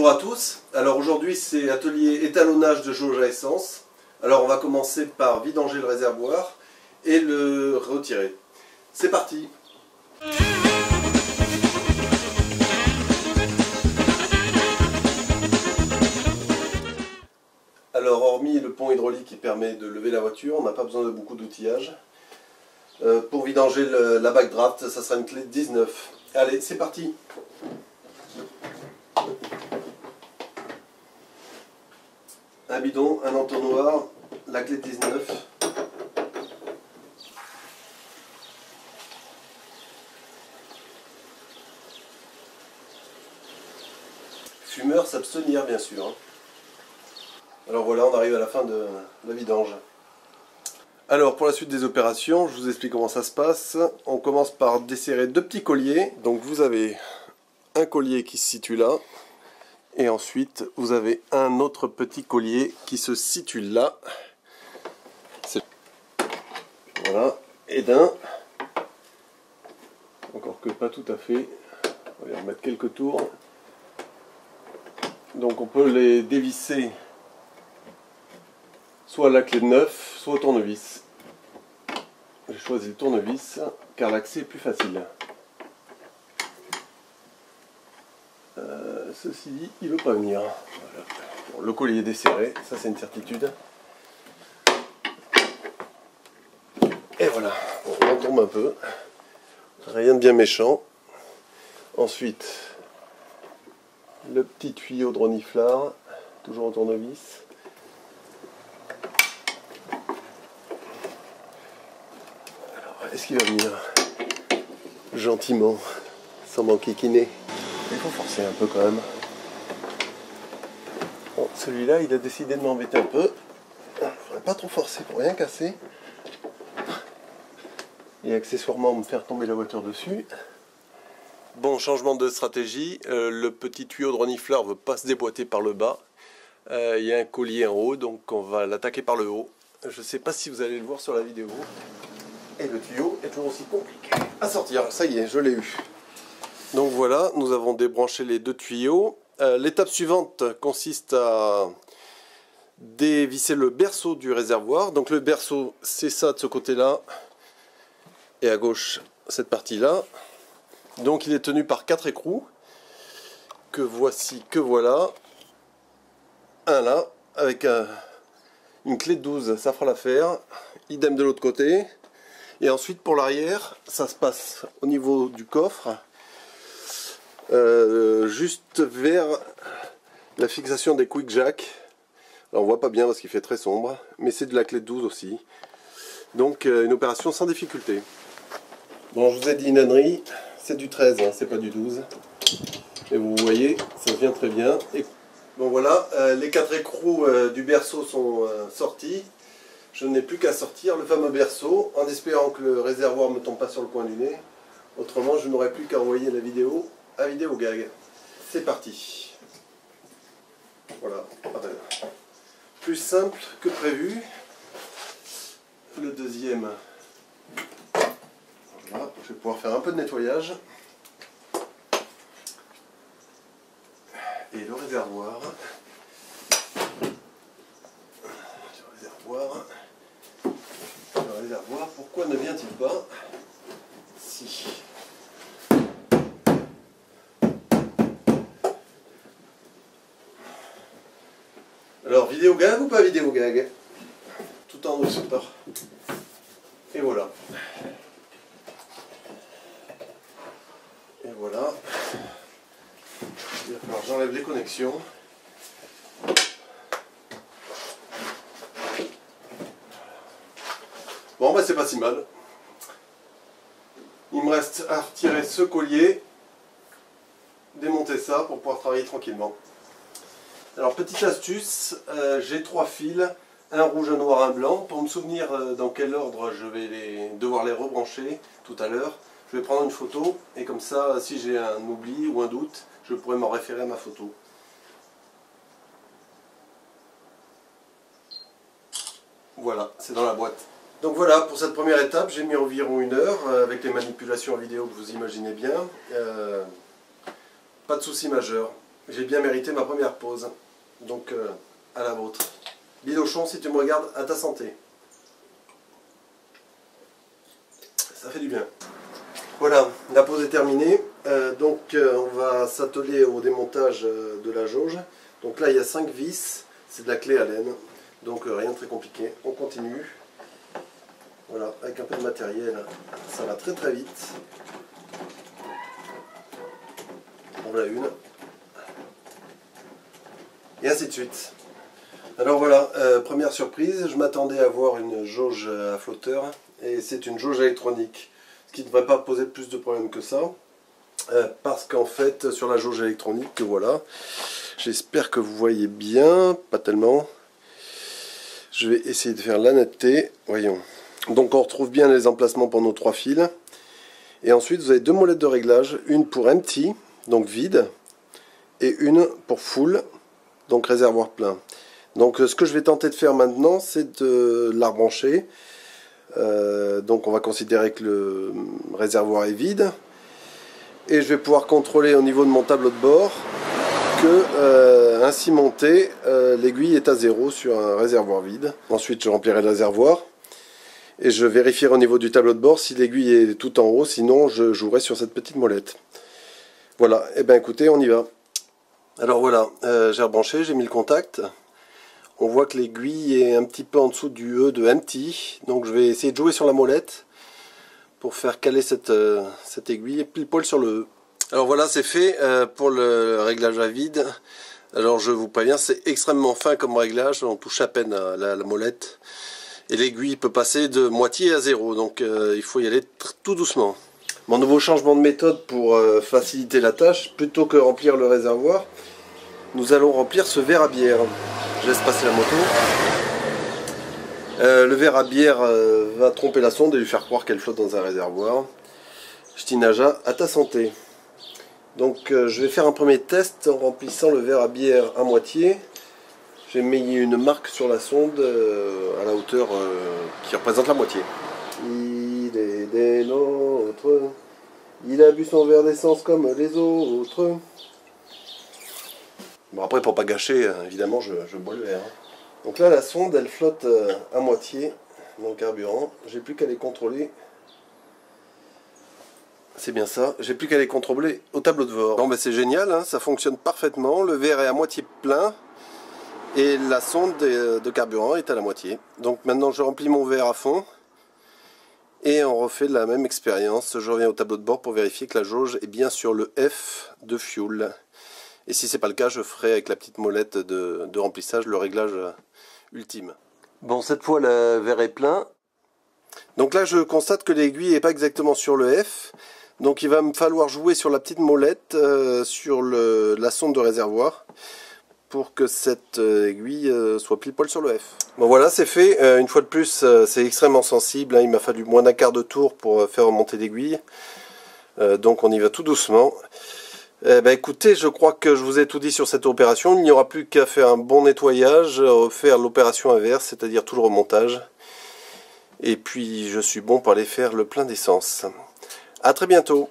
Bonjour à tous, alors aujourd'hui c'est atelier étalonnage de jauge à essence. Alors on va commencer par vidanger le réservoir et le retirer. C'est parti. Alors hormis le pont hydraulique qui permet de lever la voiture, on n'a pas besoin de beaucoup d'outillage. Pour vidanger la backdraft, ça sera une clé de 19. Allez, c'est parti. Un bidon, un entonnoir, la clé de 19. Fumeur s'abstenir bien sûr. Alors voilà, on arrive à la fin de la vidange. Alors pour la suite des opérations, je vous explique comment ça se passe. On commence par desserrer deux petits colliers. Donc vous avez un collier qui se situe là. Et ensuite, vous avez un autre petit collier qui se situe là. Voilà. Et d'un. Encore que pas tout à fait. On va y remettre quelques tours. Donc on peut les dévisser soit à la clé de 9, soit au tournevis. J'ai choisi le tournevis car l'accès est plus facile. Ceci dit, il ne veut pas venir. Voilà. Bon, le collier est desserré, ça c'est une certitude. Et voilà, bon, on tombe un peu. Rien de bien méchant. Ensuite, le petit tuyau de reniflard, toujours au tournevis. Alors, est-ce qu'il va venir gentiment, sans m'enquiquiner? Il faut forcer un peu quand même. Bon, celui-là, il a décidé de m'embêter un peu. Il ne faudrait pas trop forcer pour rien casser. Et accessoirement me faire tomber la voiture dessus. Bon, changement de stratégie. Le petit tuyau de renifleur ne veut pas se déboîter par le bas. Il y a un collier en haut, donc on va l'attaquer par le haut. Je ne sais pas si vous allez le voir sur la vidéo. Et le tuyau est toujours aussi compliqué à sortir. Ça y est, je l'ai eu. Donc voilà, nous avons débranché les deux tuyaux. L'étape suivante consiste à dévisser le berceau du réservoir. Donc le berceau, c'est ça de ce côté-là. Et à gauche, cette partie-là. Donc il est tenu par 4 écrous. Que voici, que voilà. Un là, avec une clé de 12, ça fera l'affaire. Idem de l'autre côté. Et ensuite pour l'arrière, ça se passe au niveau du coffre. Juste vers la fixation des quick jack. Alors on voit pas bien parce qu'il fait très sombre, mais c'est de la clé de 12 aussi. Donc une opération sans difficulté. Bon, je vous ai dit une ânerie, c'est du 13, hein, c'est pas du 12. Et vous voyez, ça vient très bien. Et bon voilà, les 4 écrous du berceau sont sortis. Je n'ai plus qu'à sortir le fameux berceau, en espérant que le réservoir ne me tombe pas sur le coin du nez. Autrement, je n'aurai plus qu'à envoyer la vidéo à Vidéogag. C'est parti. Voilà. Plus simple que prévu. Le deuxième. Voilà. Je vais pouvoir faire un peu de nettoyage. Et le réservoir. Le réservoir, pourquoi ne vient-il pas? Si. Alors, Vidéogag ou pas Vidéogag? Tout en douceur. Et voilà. Et voilà. Il va falloir que j'enlève les connexions. Bon, bah c'est pas si mal. Il me reste à retirer ce collier, démonter ça pour pouvoir travailler tranquillement. Alors petite astuce, j'ai 3 fils, un rouge, un noir, un blanc. Pour me souvenir dans quel ordre je vais devoir les rebrancher tout à l'heure, je vais prendre une photo et comme ça, si j'ai un oubli ou un doute, je pourrai m'en référer à ma photo. Voilà, c'est dans la boîte. Donc voilà, pour cette première étape, j'ai mis environ 1 heure avec les manipulations en vidéo que vous imaginez bien. Pas de souci majeur. j'ai bien mérité ma première pause. Donc à la vôtre. Bilochon, si tu me regardes, à ta santé. Ça fait du bien. Voilà, la pause est terminée. On va s'atteler au démontage de la jauge. Donc là, il y a 5 vis. C'est de la clé Allen. Donc rien de très compliqué. On continue. Voilà, avec un peu de matériel, ça va très très vite. On l'a une. Et ainsi de suite. Alors voilà, première surprise, je m'attendais à voir une jauge à flotteur. Et c'est une jauge électronique. Ce qui ne devrait pas poser plus de problèmes que ça. Parce qu'en fait, sur la jauge électronique, voilà. J'espère que vous voyez bien, pas tellement. Je vais essayer de faire la netteté. Voyons. Donc on retrouve bien les emplacements pour nos 3 fils. Et ensuite vous avez 2 molettes de réglage, une pour empty, donc vide, et une pour full, donc réservoir plein. Donc ce que je vais tenter de faire maintenant, c'est de la rebrancher. Donc on va considérer que le réservoir est vide. Et je vais pouvoir contrôler au niveau de mon tableau de bord que ainsi monté, l'aiguille est à 0 sur un réservoir vide. Ensuite je remplirai le réservoir. Et je vérifierai au niveau du tableau de bord si l'aiguille est tout en haut, sinon je jouerai sur cette petite molette. Voilà, et bien écoutez, on y va. Alors voilà, j'ai rebranché, j'ai mis le contact. On voit que l'aiguille est un petit peu en dessous du E de empty, donc je vais essayer de jouer sur la molette pour faire caler cette aiguille pile poil sur le E. Alors voilà, c'est fait pour le réglage à vide. Alors je vous préviens, c'est extrêmement fin comme réglage, on touche à peine à la molette. Et l'aiguille peut passer de moitié à 0, donc il faut y aller tout doucement. Mon nouveau changement de méthode pour faciliter la tâche, plutôt que remplir le réservoir, nous allons remplir ce verre à bière. Je laisse passer la moto. Le verre à bière va tromper la sonde et lui faire croire qu'elle flotte dans un réservoir. Ch'tinaja, à ta santé. Donc je vais faire un premier test en remplissant le verre à bière à moitié. J'ai mis une marque sur la sonde à la hauteur qui représente la moitié. Il est des nôtres, il a bu son verre d'essence comme les autres. Bon après pour pas gâcher, évidemment je bois le verre. Donc là la sonde elle flotte à moitié dans le carburant. J'ai plus qu'à les contrôler. C'est bien ça, j'ai plus qu'à les contrôler au tableau de bord. Bon ben c'est génial, hein, ça fonctionne parfaitement. Le verre est à moitié plein. Et la sonde de carburant est à la moitié. Donc maintenant je remplis mon verre à fond. Et on refait la même expérience. Je reviens au tableau de bord pour vérifier que la jauge est bien sur le F de fuel. Et si c'est pas le cas, je ferai avec la petite molette de remplissage le réglage ultime. Bon, cette fois le verre est plein. Donc là je constate que l'aiguille n'est pas exactement sur le F. Donc il va me falloir jouer sur la petite molette sur la sonde de réservoir, pour que cette aiguille soit pile poil sur le F. Bon voilà, c'est fait. Une fois de plus, c'est extrêmement sensible, hein. Il m'a fallu moins d'un quart de tour pour faire remonter l'aiguille. Donc on y va tout doucement. Écoutez, je crois que je vous ai tout dit sur cette opération. Il n'y aura plus qu'à faire un bon nettoyage, faire l'opération inverse, c'est-à-dire tout le remontage. Et puis je suis bon pour aller faire le plein d'essence. A très bientôt.